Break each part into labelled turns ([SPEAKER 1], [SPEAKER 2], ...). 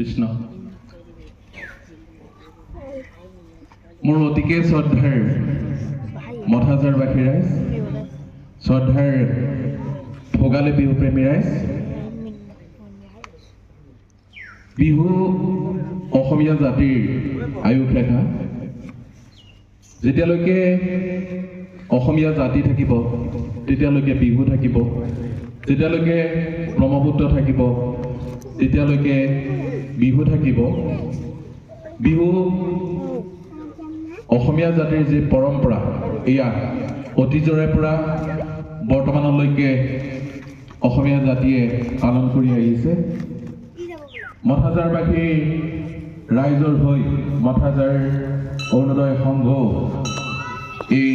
[SPEAKER 1] কৃষ্ণ মোৰ অতিকে শ্ৰদ্ধাৰ মঠাজাৰবাসী ৰাইজ শ্ৰদ্ধাৰ ভোগালী বিহু প্ৰেমী ৰাইজ বিহু অসমীয়া জাতিৰ আয়ুস ৰেখা যেতিয়ালৈকে অসমীয়া জাতি থাকিব তেতিয়ালৈকে বিহু থাকিব যেতিয়ালৈকে ব্ৰহ্মপুত্ৰ থাকিব তেতিয়ালৈকে বিহু থাকিব বিহু অসমীয়া জাতিৰ যে পৰম্পৰা এয়া অতীজৰে পৰা বৰ্তমানলৈকে অসমীয়া জাতিয়ে পালন কৰি আহিছে মঠাজাৰবাসী ৰাইজৰ হৈ মঠাজাৰ অৰুণোদয় সংঘ এই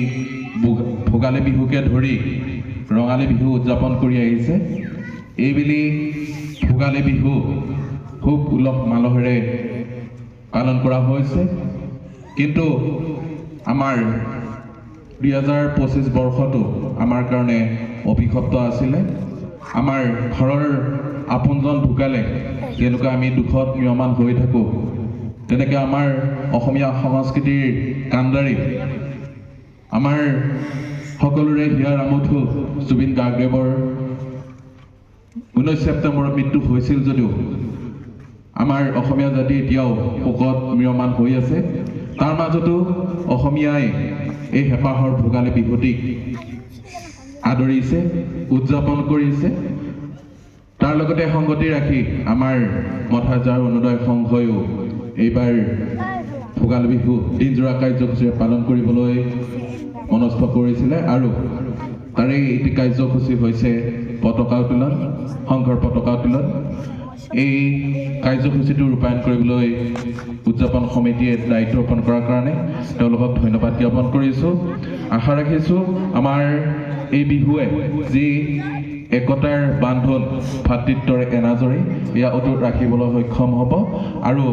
[SPEAKER 1] ভোগালী বিহুকে ধৰি ৰঙালী বিহু উদযাপন কৰি আহিছে এইবেলি ভোগালী বিহু খুব উলহ মালহেৰে পালন কৰা হৈছে কিন্তু আমাৰ 2025 বৰ্ষটো আমাৰ কাৰণে অভিশপ্ত আছিলে আমাৰ ঘৰৰ আপোনজন ঢুকালে যেনেকৈ আমি দুখত ম্ৰিয়মান হৈ থাকোঁ তেনেকৈ আমাৰ অসমীয়া সংস্কৃতিৰ কাণ্ডাৰী আমাৰ সকলোৰে হিয়াৰ আমঠু জুবিন গাৰ্গদেৱৰ 19 ছেপ্টেম্বৰত মৃত্যু হৈছিল যদিও আমাৰ অসমীয়া জাতি এতিয়াও শোকত ম্ৰিয়মান হৈ আছে তাৰ মাজতো অসমীয়াই এই হেঁপাহৰ ভোগালী বিহুটিক আদৰিছে উদযাপন কৰিছে তাৰ লগতে সংগতি ৰাখি আমাৰ মঠাজাৰ অৰুণোদয় সংঘয়ো এইবাৰ ভোগালী বিহু দিনজোৰা কাৰ্যসূচীৰে পালন কৰিবলৈ মনস্থ কৰিছিলে আৰু তাৰে এটি কাৰ্যসূচী হৈছে পতাকা উত্তোলন সংঘৰ পতাকা উত্তোলন এই কাৰ্যসূচীটো ৰূপায়ণ কৰিবলৈ উদযাপন সমিতিয়ে দায়িত্ব অৰ্পণ কৰাৰ কাৰণে তেওঁলোকক ধন্যবাদ জ্ঞাপন কৰিছোঁ আশা ৰাখিছোঁ আমাৰ এই বিহুৱে যি একতাৰ বান্ধোন ভাতৃত্বৰ এনাজৰী এয়া অটুট ৰাখিবলৈ সক্ষম হ'ব আৰু